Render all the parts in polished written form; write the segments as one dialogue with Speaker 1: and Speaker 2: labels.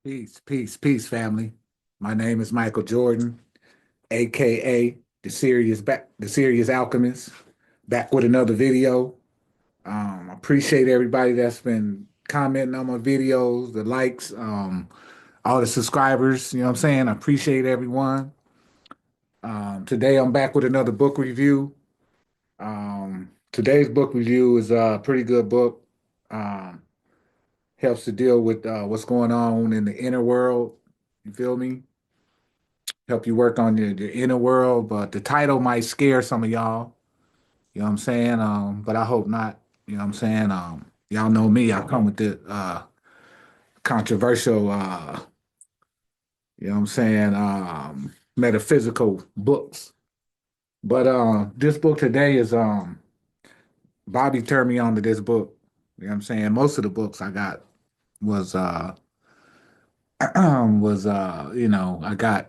Speaker 1: Peace, peace, peace, family. My name is Michael Jordan, aka the Sirius Alchemist, back with another video. I appreciate everybody that's been commenting on my videos, the likes, all the subscribers. You know what I'm saying? I appreciate everyone. Today I'm back with another book review. Today's book review is a pretty good book. Um, Helps to deal with what's going on in the inner world. You feel me? Help you work on your inner world, but the title might scare some of y'all. You know what I'm saying? But I hope not. You know what I'm saying? Y'all know me. I come with the controversial, you know what I'm saying, metaphysical books. But this book today is Bobby turned me on to this book. You know what I'm saying? Most of the books I got was I got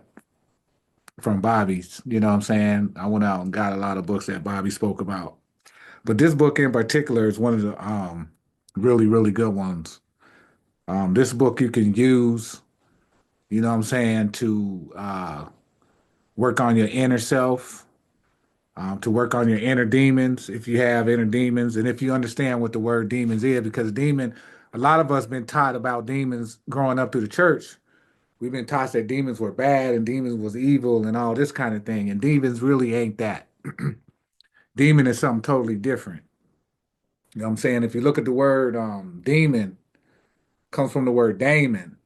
Speaker 1: from Bobby's. You know what I'm saying? I went out and got a lot of books that Bobby spoke about. But this book in particular is one of the really, really good ones. This book you can use, you know what I'm saying, to work on your inner self, to work on your inner demons, if you have inner demons, and if you understand what the word demons is, because demon, a lot of us been taught about demons growing up through the church. We've been taught that demons were bad and demons was evil and all this kind of thing. And demons really ain't that. Demon is something totally different. You know what I'm saying? If you look at the word demon, comes from the word daemon.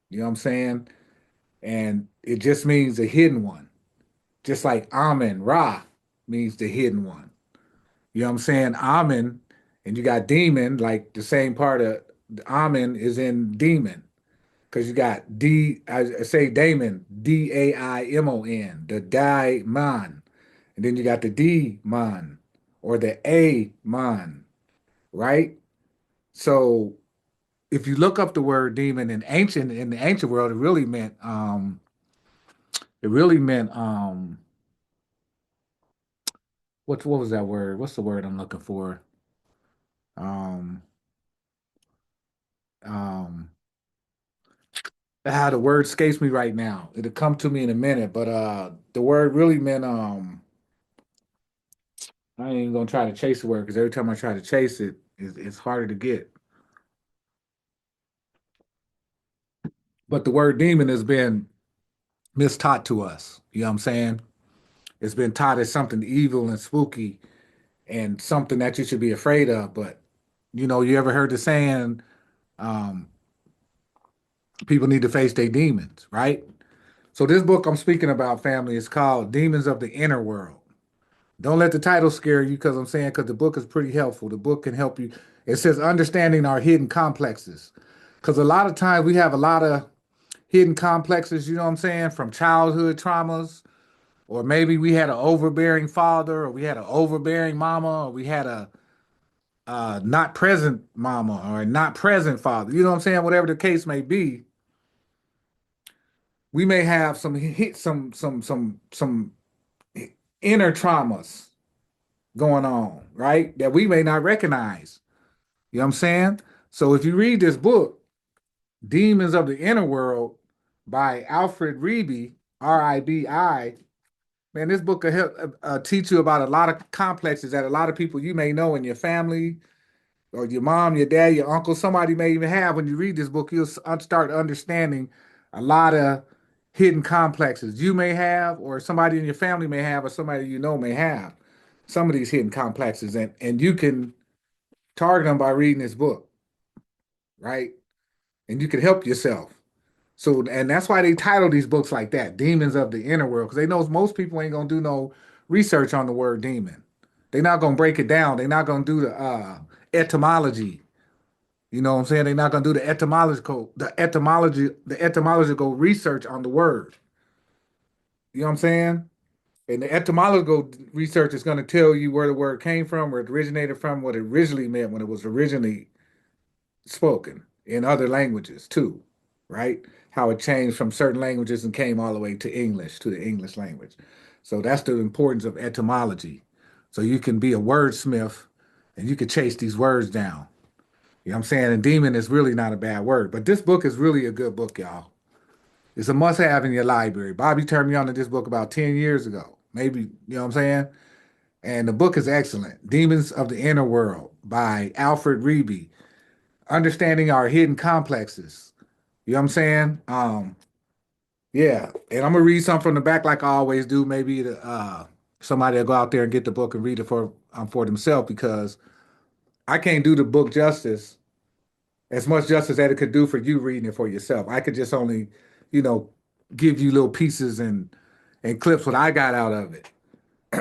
Speaker 1: You know what I'm saying? And it just means the hidden one. Just like Amen, Ra means the hidden one. You know what I'm saying? Amen, and you got demon, like the same part of Amen is in demon. Because you got I say daemon, Daimon, the daimon. And then you got the demon or the amon, right? So if you look up the word demon in the ancient world, it really meant what was that word? What's the word I'm looking for? Um um the word escapes me right now. It'll come to me in a minute, but the word really meant I ain't even gonna try to chase the word because every time I try to chase it, it's harder to get. But the word demon has been mistaught to us. You know what I'm saying? It's been taught as something evil and spooky and something that you should be afraid of. But you ever heard the saying, um, people need to face their demons, right? So this book I'm speaking about, family, is called Demons of the Inner World. Don't let the title scare you because because the book is pretty helpful. The book can help you. It says understanding our hidden complexes. Because a lot of times we have a lot of hidden complexes, you know what I'm saying, from childhood traumas, or maybe we had an overbearing father, or we had an overbearing mama, or we had a not present mama, or a not present father. You know what I'm saying? Whatever the case may be, we may have some inner traumas going on, right? That we may not recognize. You know what I'm saying? So if you read this book, Demons of the Inner World by Alfred Ribi, Ribi, man, this book will help teach you about a lot of complexes that a lot of people you may know in your family or your mom, your dad, your uncle, somebody may even have. When you read this book, you'll start understanding a lot of hidden complexes you may have, or somebody in your family may have, or somebody you know may have some of these hidden complexes, and you can target them by reading this book, right? And you can help yourself. So, and that's why they title these books like that, Demons of the Inner World, because they know most people ain't gonna do no research on the word demon. They're not gonna break it down. They're not gonna do the etymology. You know what I'm saying? They're not gonna do the etymological research on the word. You know what I'm saying? And the etymological research is going to tell you where the word came from, where it originated from, what it originally meant when it was originally spoken in other languages too, right? How it changed from certain languages and came all the way to English, to the English language. So that's the importance of etymology. So you can be a wordsmith and you can chase these words down. You know what I'm saying? And demon is really not a bad word. But this book is really a good book, y'all. It's a must have in your library. Bobby turned me on to this book about 10 years ago. Maybe, you know what I'm saying? And the book is excellent. Demons of the Inner World by Alfred Reeby. Understanding our hidden complexes. You know what I'm saying? Yeah. And I'm gonna read something from the back like I always do. Maybe somebody will go out there and get the book and read it for themselves because I can't do the book justice as much justice that it could do for you reading it for yourself. I could just only, you know, give you little pieces and clips what I got out of it.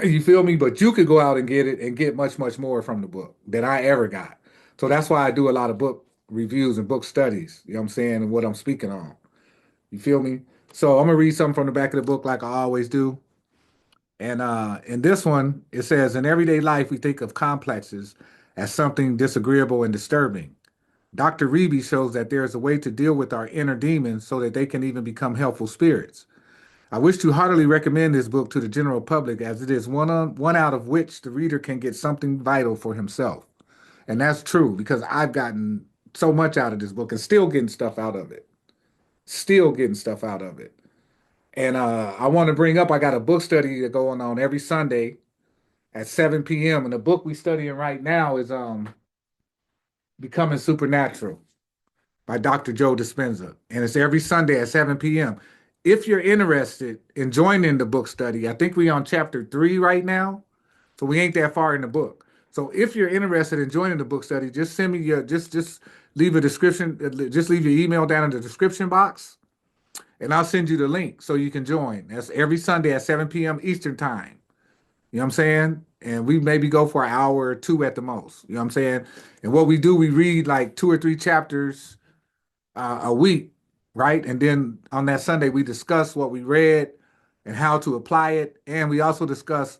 Speaker 1: You feel me? But you could go out and get it and get much, much more from the book than I ever got. So that's why I do a lot of book reviews and book studies, you know what I'm saying, and what I'm speaking on. You feel me? So I'm gonna read something from the back of the book like I always do. And in this one, it says, in everyday life, we think of complexes as something disagreeable and disturbing. Dr. Reeby shows that there is a way to deal with our inner demons so that they can even become helpful spirits. I wish to heartily recommend this book to the general public as it is one out of which the reader can get something vital for himself. And that's true because I've gotten so much out of this book and still getting stuff out of it. Still getting stuff out of it. And I want to bring up, I got a book study going on every Sunday at 7 p.m. And the book we studying right now is Becoming Supernatural by Dr. Joe Dispenza. And it's every Sunday at 7 p.m. If you're interested in joining the book study, I think we're on chapter 3 right now. So we ain't that far in the book. So if you're interested in joining the book study, just send me your just leave a description, just leave your email down in the description box, and I'll send you the link so you can join. That's every Sunday at 7 p.m. Eastern time. You know what I'm saying? And we maybe go for an hour or two at the most. You know what I'm saying? And what we do, we read like 2 or 3 chapters a week, right? And then on that Sunday, we discuss what we read and how to apply it. And we also discuss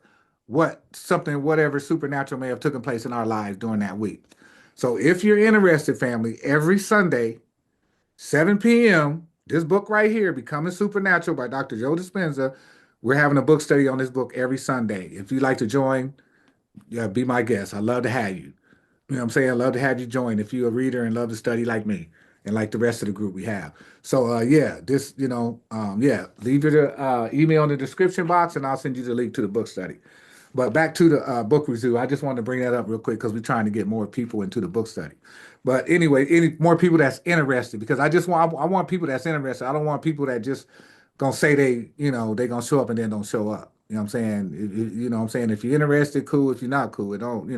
Speaker 1: whatever supernatural may have taken place in our lives during that week. So if you're interested, family, every Sunday, 7 p.m., this book right here, Becoming Supernatural by Dr. Joe Dispenza, we're having a book study on this book every Sunday. If you'd like to join, yeah, be my guest. I'd love to have you. You know what I'm saying? I'd love to have you join if you're a reader and love to study like me and like the rest of the group we have. So yeah, yeah, leave your email in the description box and I'll send you the link to the book study. But back to the book review, I just wanted to bring that up real quick because we're trying to get more people into the book study. But anyway, any more people that's interested because I want people that's interested. I don't want people that just gonna say they gonna show up and then don't show up. You know what I'm saying? You know what I'm saying? If you're interested, cool. If you're not cool, it don't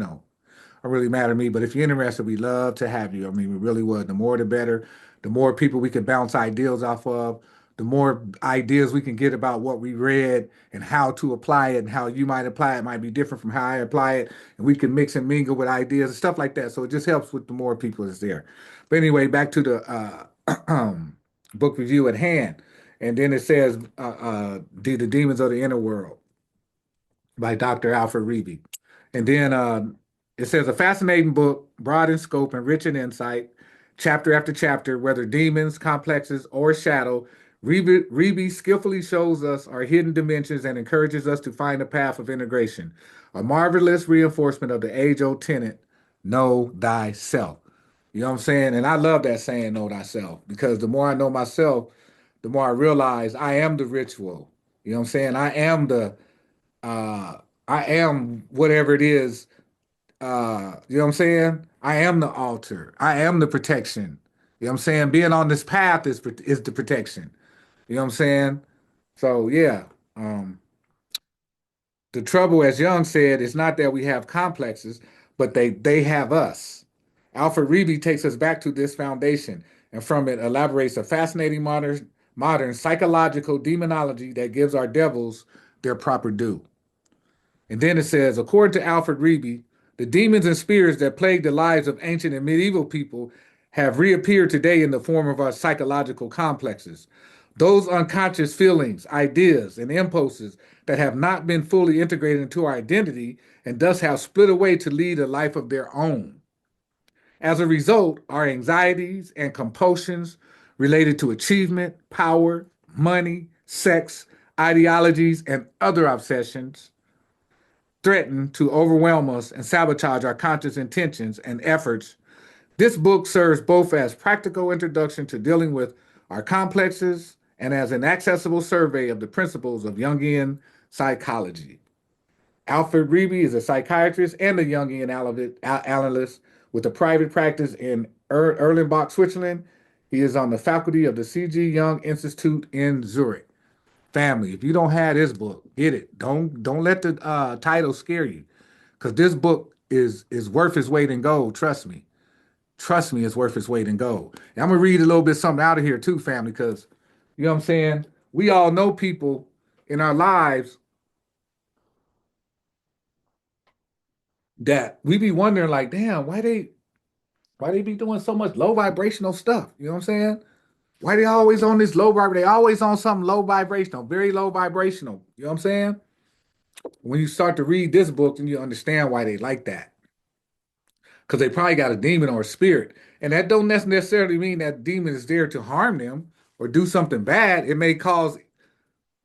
Speaker 1: really matter to me. But if you're interested, we love to have you. I mean, we really would. The more, the better. The more people we can bounce ideas off of, the more ideas we can get about what we read and how to apply it and how you might apply it might be different from how I apply it. And we can mix and mingle with ideas and stuff like that. So it just helps with the more people that's there. But anyway, back to the book review at hand. And then it says, The Demons of the Inner World by Dr. Alfred Reeby. And then it says a fascinating book, broad in scope and rich in insight, chapter after chapter, whether demons, complexes, or shadow. Reeby skillfully shows us our hidden dimensions and encourages us to find a path of integration. A marvelous reinforcement of the age old tenet, know thyself. You know what I'm saying? And I love that saying, know thyself, because the more I know myself, the more I realize I am the ritual. You know what I'm saying? Uh, I am whatever it is. You know what I'm saying? I am the altar. I am the protection. You know what I'm saying? Being on this path is the protection. You know what I'm saying? So yeah, um, the trouble, as Young said, is not that we have complexes, but they have us. Alfred Reeby takes us back to this foundation, and from it elaborates a fascinating modern psychological demonology that gives our devils their proper due. And then it says, according to Alfred Reeby, the demons and spirits that plagued the lives of ancient and medieval people have reappeared today in the form of our psychological complexes. Those unconscious feelings, ideas, and impulses that have not been fully integrated into our identity and thus have split away to lead a life of their own. As a result, our anxieties and compulsions related to achievement, power, money, sex, ideologies, and other obsessions threaten to overwhelm us and sabotage our conscious intentions and efforts This book serves both as practical introduction to dealing with our complexes and as an accessible survey of the principles of Jungian psychology. Alfred Reby is a psychiatrist and a Jungian analyst with a private practice in Erlenbach, Switzerland. He is on the faculty of the C.G. Jung Institute in Zurich. Family, if you don't have this book, get it. Don't let the title scare you, because this book is worth its weight in gold. Trust me, it's worth its weight in gold. And I'm gonna read a little bit something out of here too, family, because you know what I'm saying. We all know people in our lives that we be wondering like, damn, why they be doing so much low vibrational stuff? You know what I'm saying? Why they always on this low vibration? They always on something low vibrational, very low vibrational. You know what I'm saying? When you start to read this book, then you understand why they like that. Because they probably got a demon or a spirit. And that don't necessarily mean that demon is there to harm them or do something bad. It may cause,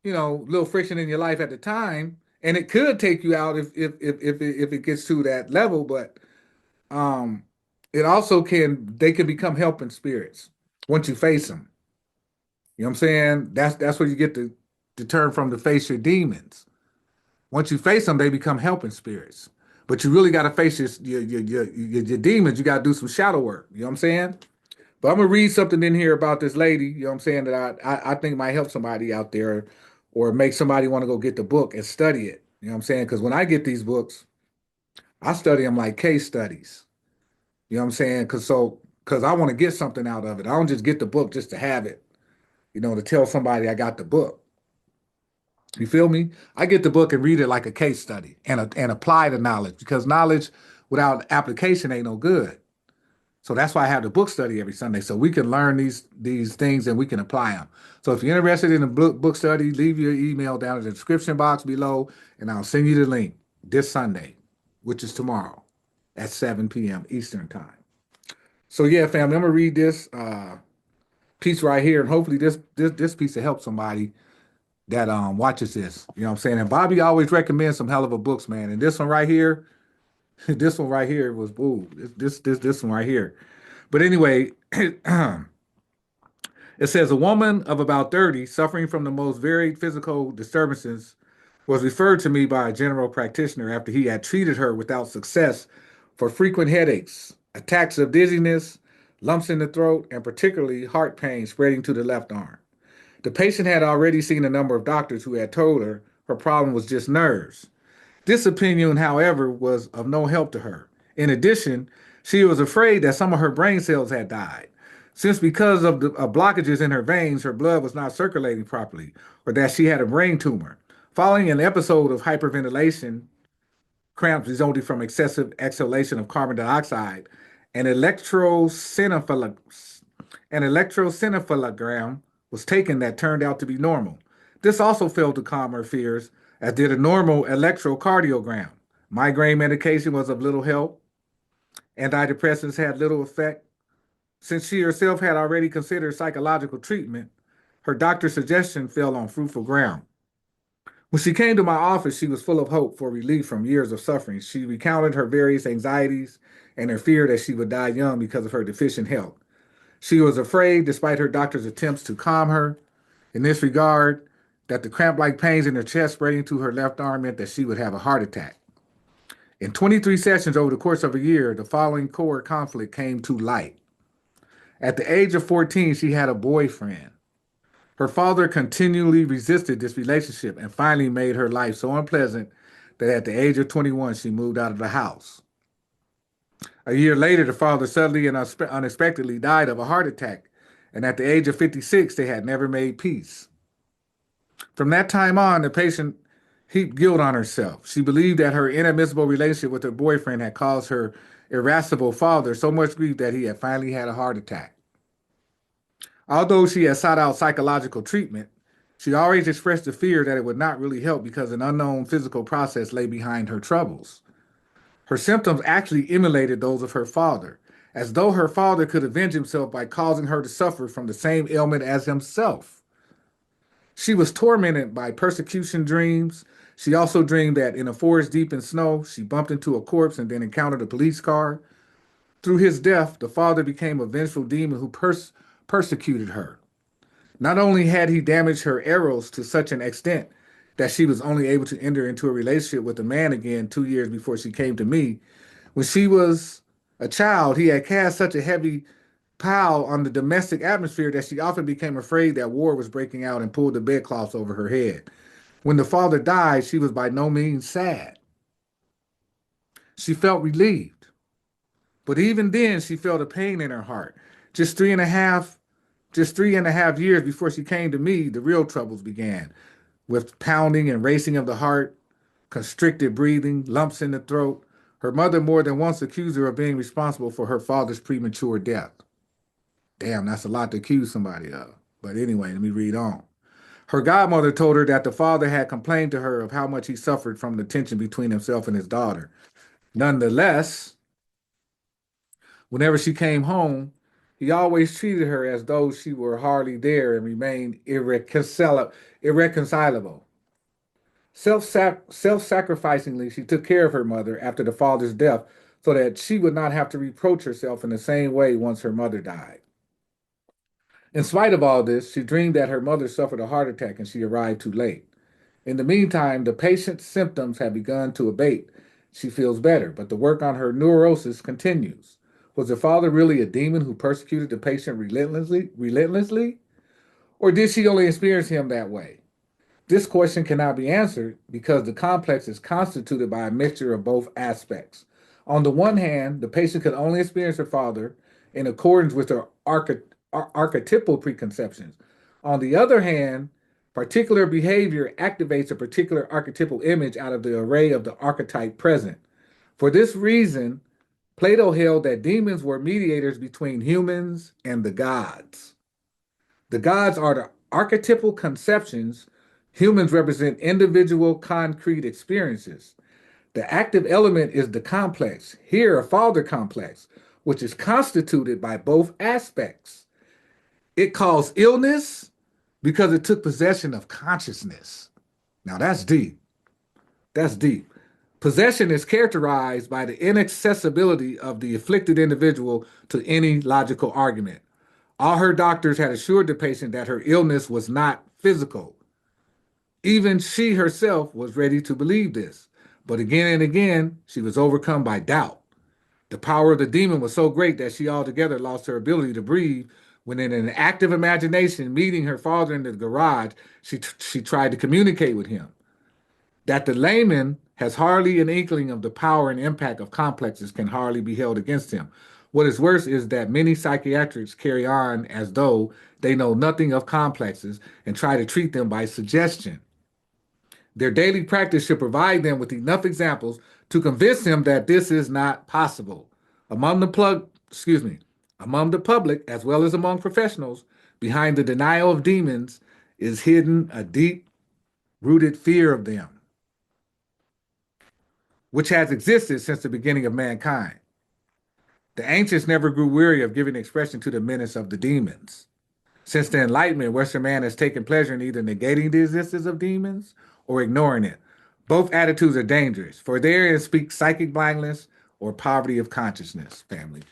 Speaker 1: little friction in your life at the time. And it could take you out if it gets to that level, but um it also they can become helping spirits once you face them. You know what I'm saying? That's where you get the term from, to face your demons. Once you face them, they become helping spirits. But you really got to face your demons. You got to do some shadow work. You know what I'm saying? But I'm gonna read something in here about this lady. You know what I'm saying, that I think might help somebody out there, or make somebody want to go get the book and study it. You know what I'm saying? Because when I get these books, I study them like case studies. You know what I'm saying? Because I want to get something out of it. I don't just get the book just to have it. To tell somebody I got the book. You feel me? I get the book and read it like a case study and apply the knowledge, because knowledge without application ain't no good. So that's why I have the book study every Sunday, so we can learn these things and we can apply them. So if you're interested in a book study, leave your email down in the description box below, and I'll send you the link this Sunday, which is tomorrow at 7 p.m. Eastern Time. So yeah, family, I'm gonna read this piece right here, and hopefully this piece will help somebody that watches this. You know what I'm saying? And Bobby always recommends some hell of a books, man. And this one right here, this one right here was ooh, this one right here. But anyway, it says a woman of about 30 suffering from the most varied physical disturbances was referred to me by a general practitioner after he had treated her without success for frequent headaches, attacks of dizziness, lumps in the throat, and particularly heart pain spreading to the left arm. The patient had already seen a number of doctors who had told her problem was just nerves. This opinion, however, was of no help to her. In addition, she was afraid that some of her brain cells had died, since because of the blockages in her veins, her blood was not circulating properly, or that she had a brain tumor. Following an episode of hyperventilation, cramps resulting from excessive exhalation of carbon dioxide, an electroencephalogram was taken that turned out to be normal. This also failed to calm her fears, as did a normal electrocardiogram. Migraine medication was of little help. Antidepressants had little effect. Since she herself had already considered psychological treatment, her doctor's suggestion fell on fruitful ground. When she came to my office, she was full of hope for relief from years of suffering. She recounted her various anxieties and her fear that she would die young because of her deficient health. She was afraid, despite her doctor's attempts to calm her, in this regard, that the cramp like pains in her chest spreading to her left arm meant that she would have a heart attack. In 23 sessions over the course of a year, the following core conflict came to light. At the age of 14, she had a boyfriend. Her father continually resisted this relationship and finally made her life so unpleasant that at the age of 21, she moved out of the house. A year later, the father suddenly and unexpectedly died of a heart attack, and at the age of 56, they had never made peace. From that time on, the patient heaped guilt on herself. She believed that her inadmissible relationship with her boyfriend had caused her irascible father so much grief that he had finally had a heart attack. Although she had sought out psychological treatment, she always expressed the fear that it would not really help because an unknown physical process lay behind her troubles. Her symptoms actually emulated those of her father, as though her father could avenge himself by causing her to suffer from the same ailment as himself. She was tormented by persecution dreams. She also dreamed that in a forest deep in snow, she bumped into a corpse and then encountered a police car. Through his death, the father became a vengeful demon who persecuted her. Not only had he damaged her eros to such an extent that she was only able to enter into a relationship with a man again 2 years before she came to me, when she was a child, he had cast such a heavy pall on the domestic atmosphere that she often became afraid that war was breaking out and pulled the bedclothes over her head. When the father died, she was by no means sad. She felt relieved. But even then, she felt a pain in her heart. Just three and a half, just 3.5 years before she came to me, the real troubles began, with pounding and racing of the heart, constricted breathing, lumps in the throat. Her mother more than once accused her of being responsible for her father's premature death. Damn, that's a lot to accuse somebody of. But anyway, let me read on. Her godmother told her that the father had complained to her of how much he suffered from the tension between himself and his daughter. Nonetheless, whenever she came home, he always treated her as though she were hardly there and remained irreconcilable. Self-sacrificingly, she took care of her mother after the father's death so that she would not have to reproach herself in the same way once her mother died. In spite of all this, she dreamed that her mother suffered a heart attack and she arrived too late. In the meantime, the patient's symptoms have begun to abate. She feels better, but the work on her neurosis continues. Was the father really a demon who persecuted the patient relentlessly? Or did she only experience him that way? This question cannot be answered because the complex is constituted by a mixture of both aspects. On the one hand, the patient can only experience her father in accordance with her archetypal preconceptions. On the other hand, particular behavior activates a particular archetypal image out of the array of the archetype present. For this reason, Plato held that demons were mediators between humans and the gods. The gods are the archetypal conceptions, humans represent individual concrete experiences. The active element is the complex, here a father complex, which is constituted by both aspects. It caused illness because it took possession of consciousness. Now that's deep. That's deep. Possession is characterized by the inaccessibility of the afflicted individual to any logical argument. All her doctors had assured the patient that her illness was not physical. Even she herself was ready to believe this. But again and again, she was overcome by doubt. The power of the demon was so great that she altogether lost her ability to breathe when, in an active imagination, meeting her father in the garage, she tried to communicate with him. That the layman has hardly an inkling of the power and impact of complexes can hardly be held against him. What is worse is that many psychiatrists carry on as though they know nothing of complexes and try to treat them by suggestion. Their daily practice should provide them with enough examples to convince them that this is not possible. Among the plug, excuse me, among the public as well as among professionals, behind the denial of demons is hidden a deep rooted fear of them, which has existed since the beginning of mankind. The ancients never grew weary of giving expression to the menace of the demons. Since the Enlightenment, Western man has taken pleasure in either negating the existence of demons or ignoring it. Both attitudes are dangerous, for therein speaks psychic blindness or poverty of consciousness. Family,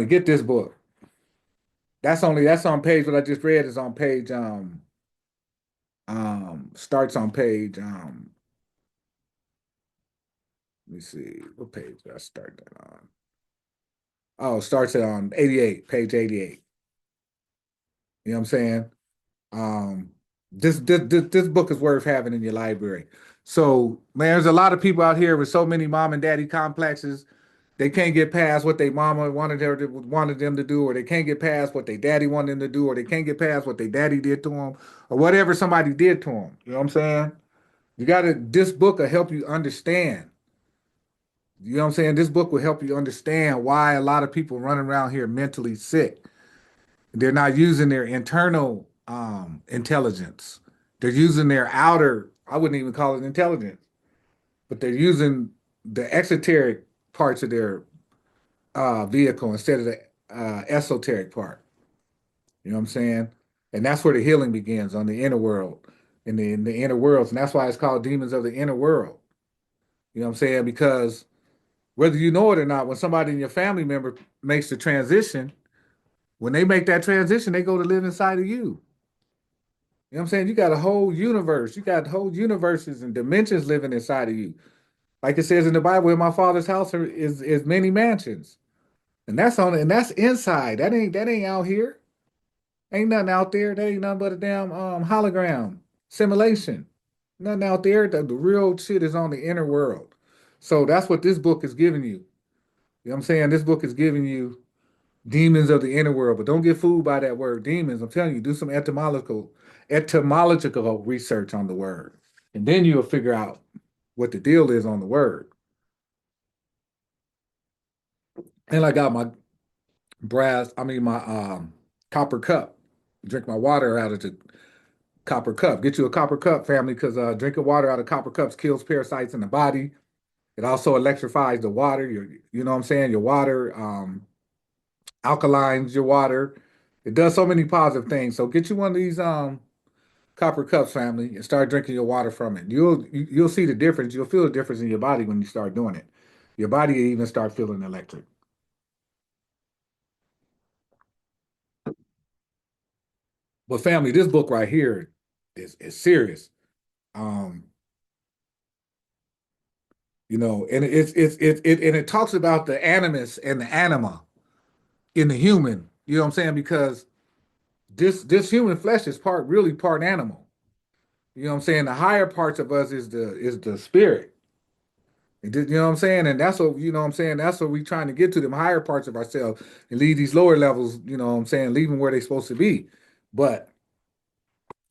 Speaker 1: get this book. That's on page what I just read is on page starts on page let me see what page did I start that on. Oh, it starts on 88, page 88. You know what I'm saying? Um, this book is worth having in your library. So, man, there's a lot of people out here with so many mom and daddy complexes. They can't get past what their mama wanted them to do, or they can't get past what their daddy wanted them to do, or they can't get past what their daddy did to them, or whatever somebody did to them. You know what I'm saying? You gotta. This book will help you understand. You know what I'm saying? This book will help you understand why a lot of people running around here mentally sick. They're not using their internal intelligence. They're using their outer, I wouldn't even call it intelligence, but they're using the exoteric parts of their vehicle instead of the esoteric part. You know what I'm saying? And that's where the healing begins on the inner world, in the inner worlds. And that's why it's called demons of the inner world. You know what I'm saying? Because Whether you know it or not, when somebody in your family member makes the transition, when they make that transition, they go to live inside of you. You know what I'm saying? You got a whole universe. You got whole universes and dimensions living inside of you. Like it says in the Bible, in my father's house is many mansions. And that's inside. That ain't out here. Ain't nothing out there. That ain't nothing but a damn hologram simulation. Nothing out there. The real shit is on the inner world. So that's what this book is giving you. You know what I'm saying? This book is giving you demons of the inner world, but don't get fooled by that word demons. I'm telling you, do some etymological research on the word. And then you'll figure out what the deal is on the word. And I got my my copper cup. Drink my water out of the copper cup. Get you a copper cup, family, because drinking water out of copper cups kills parasites in the body. It also electrifies the water. You know what I'm saying? Your water alkalines your water. It does so many positive things. So get you one of these copper cups, family, and start drinking your water from it. You'll see the difference. You'll feel the difference in your body when you start doing it. Your body will even start feeling electric. But family, this book right here is serious. Um, and it talks about the animus and the anima in the human. You know what I'm saying? Because this human flesh is part animal. You know what I'm saying? The higher parts of us is the spirit. You know what I'm saying? And that's what, you know what I'm saying? That's what we're trying to get to, them higher parts of ourselves and leave these lower levels, you know what I'm saying, leave them where they're supposed to be. But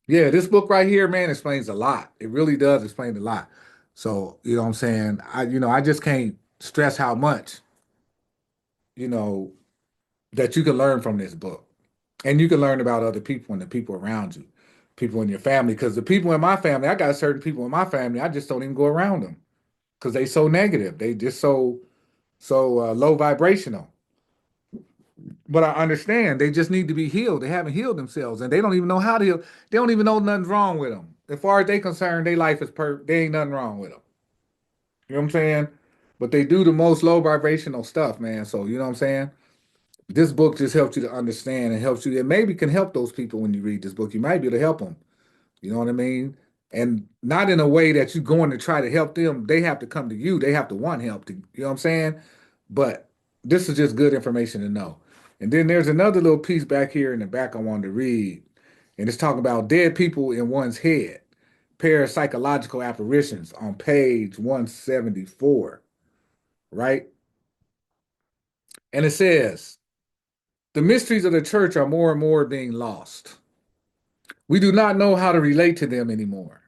Speaker 1: yeah, this book right here, man, explains a lot. It really does explain a lot. So, you know what I'm saying? I just can't stress how much, you know, that you can learn from this book. And you can learn about other people and the people around you, people in your family. Because the people in my family, I got certain people in my family, I just don't even go around them because they so negative. They just so low vibrational. But I understand they just need to be healed. They haven't healed themselves, and they don't even know how to heal. They don't even know nothing's wrong with them. As far as they concerned, their life is perfect. There ain't nothing wrong with them. You know what I'm saying? But they do the most low vibrational stuff, man. So you know what I'm saying? This book just helps you to understand and helps you. It maybe can help those people when you read this book. You might be able to help them. You know what I mean? And not in a way that you're going to try to help them. They have to come to you. They have to want help. You know what I'm saying? But this is just good information to know. And then there's another little piece back here in the back I wanted to read. And it's talking about dead people in one's head, parapsychological apparitions on page 174, right? And it says, the mysteries of the church are more and more being lost. We do not know how to relate to them anymore.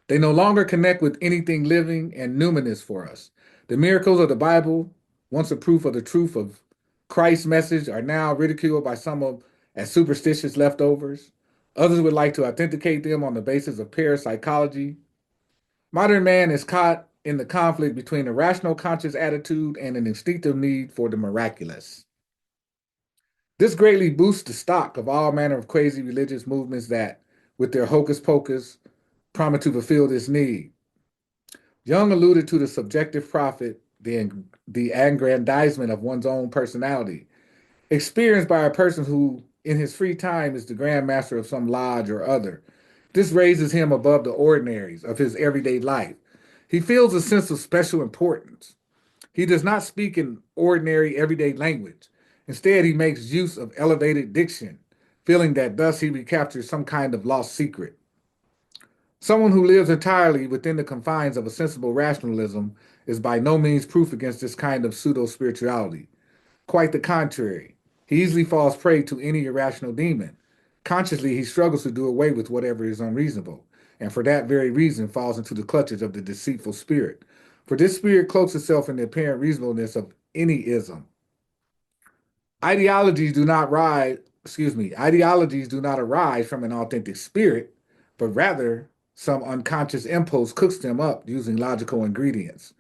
Speaker 1: They no longer connect with anything living and numinous for us. The miracles of the Bible, once a proof of the truth of Christ's message, are now ridiculed by some of as superstitious leftovers. Others would like to authenticate them on the basis of parapsychology. Modern man is caught in the conflict between a rational conscious attitude and an instinctive need for the miraculous. This greatly boosts the stock of all manner of crazy religious movements that, with their hocus pocus, promise to fulfill this need. Jung alluded to the subjective profit, the aggrandizement of one's own personality, experienced by a person who, in his free time, is the grand master of some lodge or other. This raises him above the ordinaries of his everyday life. He feels a sense of special importance. He does not speak in ordinary, everyday language. Instead, he makes use of elevated diction, feeling that thus he recaptures some kind of lost secret. Someone who lives entirely within the confines of a sensible rationalism is by no means proof against this kind of pseudo spirituality. Quite the contrary. He easily falls prey to any irrational demon. Consciously, he struggles to do away with whatever is unreasonable, and for that very reason falls into the clutches of the deceitful spirit. For this spirit cloaks itself in the apparent reasonableness of any ism. Ideologies do not arise from an authentic spirit, but rather some unconscious impulse cooks them up using logical ingredients.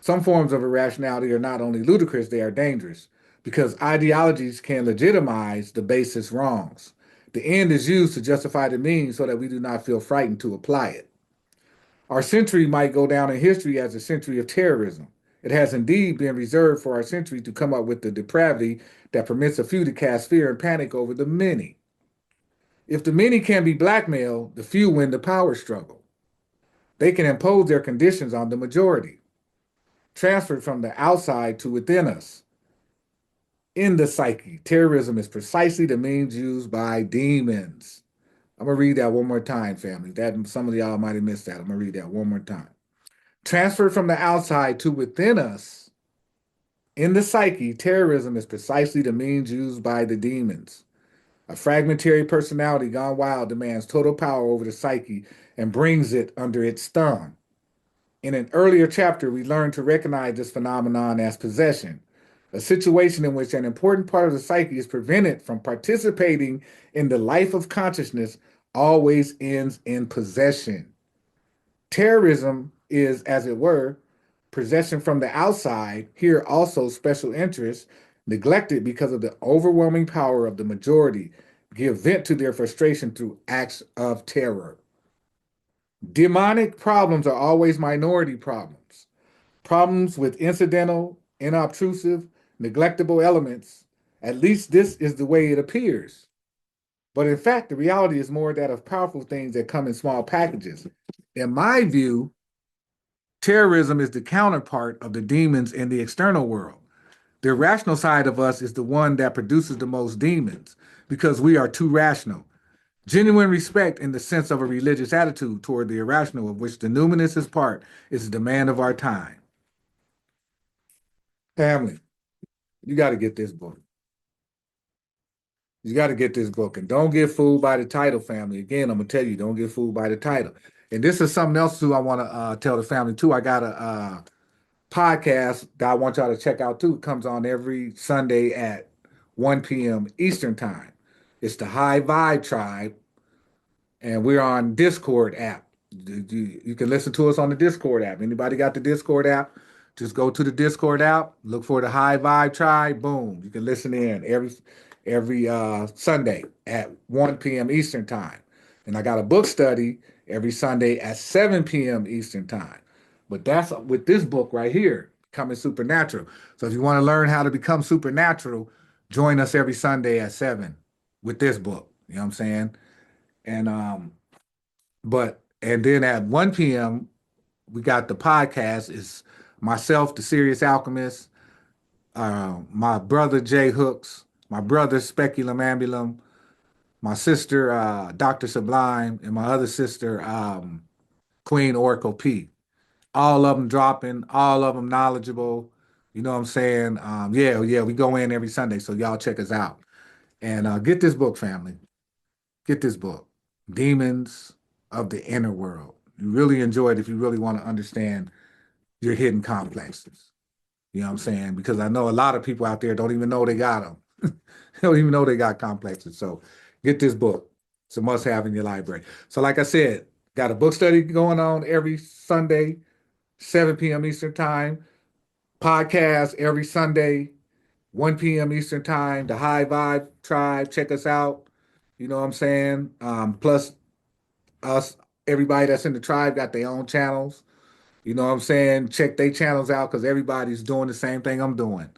Speaker 1: Some forms of irrationality are not only ludicrous, they are dangerous because ideologies can legitimize the basest wrongs. The end is used to justify the means so that we do not feel frightened to apply it. Our century might go down in history as a century of terrorism. It has indeed been reserved for our century to come up with the depravity that permits a few to cast fear and panic over the many. If the many can be blackmailed, the few win the power struggle. They can impose their conditions on the majority, transferred from the outside to within us. In the psyche, terrorism is precisely the means used by demons. I'm gonna read that one more time, family. That some of y'all might have missed that. I'm gonna read that one more time. Transferred from the outside to within us. In the psyche, terrorism is precisely the means used by the demons. A fragmentary personality gone wild demands total power over the psyche and brings it under its thumb. In an earlier chapter, we learned to recognize this phenomenon as possession, a situation in which an important part of the psyche is prevented from participating in the life of consciousness always ends in possession. Terrorism is, as it were, possession from the outside, here also special interests, neglected because of the overwhelming power of the majority, give vent to their frustration through acts of terror. Demonic problems are always minority problems. Problems with incidental, inobtrusive, neglectable elements. At least this is the way it appears. But in fact, the reality is more that of powerful things that come in small packages. In my view, terrorism is the counterpart of the demons in the external world. The irrational side of us is the one that produces the most demons because we are too rational. Genuine respect in the sense of a religious attitude toward the irrational, of which the numinous is part, is the demand of our time. Family, you got to get this book. You got to get this book. And don't get fooled by the title, family. Again, I'm going to tell you, don't get fooled by the title. And this is something else, too, I want to tell the family, too. I got a podcast that I want y'all to check out, too. It comes on every Sunday at 1 p.m. Eastern Time. It's the High Vibe Tribe, and we're on Discord app. You can listen to us on the Discord app. Anybody got the Discord app? Just go to the Discord app, look for the High Vibe Tribe. Boom, you can listen in every Sunday at 1 p.m. Eastern Time. And I got a book study every Sunday at 7 p.m. Eastern Time. But that's with this book right here, Becoming Supernatural. So if you want to learn how to become supernatural, join us every Sunday at 7 with this book. You know what I'm saying? And and then at 1 p.m. we got the podcast. Is myself, the Sirius Alchemist, my brother Jay Hooks, my brother Speculum Ambulum, my sister Dr. Sublime, and my other sister Queen Oracle P. All of them dropping, all of them knowledgeable. You know what I'm saying? Yeah, we go in every Sunday, so y'all check us out. And get this book, family. Get this book, Demons of the Inner World. You really enjoy it if you really want to understand your hidden complexes. You know what I'm saying? Because I know a lot of people out there don't even know they got them. They don't even know they got complexes. So get this book. It's a must have in your library. So, like I said, got a book study going on every Sunday, 7 p.m. Eastern Time. Podcast every Sunday, 1 p.m. Eastern Time. The High Vibe Tribe. Check us out. You know what I'm saying? Plus, us, everybody that's in the tribe got their own channels. You know what I'm saying? Check their channels out because everybody's doing the same thing I'm doing.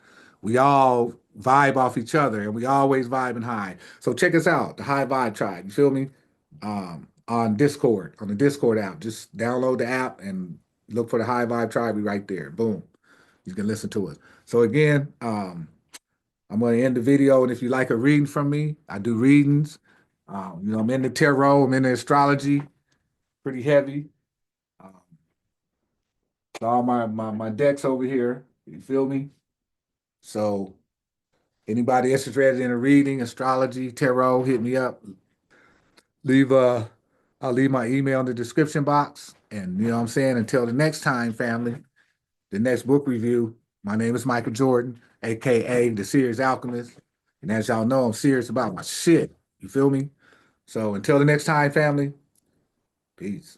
Speaker 1: We all vibe off each other and we always vibing high. So check us out, the High Vibe Tribe. You feel me? On Discord, on the Discord app. Just download the app and look for the High Vibe Tribe. We right there. Boom. You can listen to us. So again, I'm going to end the video. And if you like a reading from me, I do readings. I'm in the tarot, I'm in the astrology, pretty heavy. Um, all my decks over here. You feel me? So anybody interested in a reading, astrology, tarot, hit me up. Leave I'll leave my email in the description box. And you know what I'm saying? Until the next time, family, the next book review. My name is Michael Jordan, aka the Serious Alchemist. And as y'all know, I'm serious about my shit. You feel me? So until the next time, family, peace.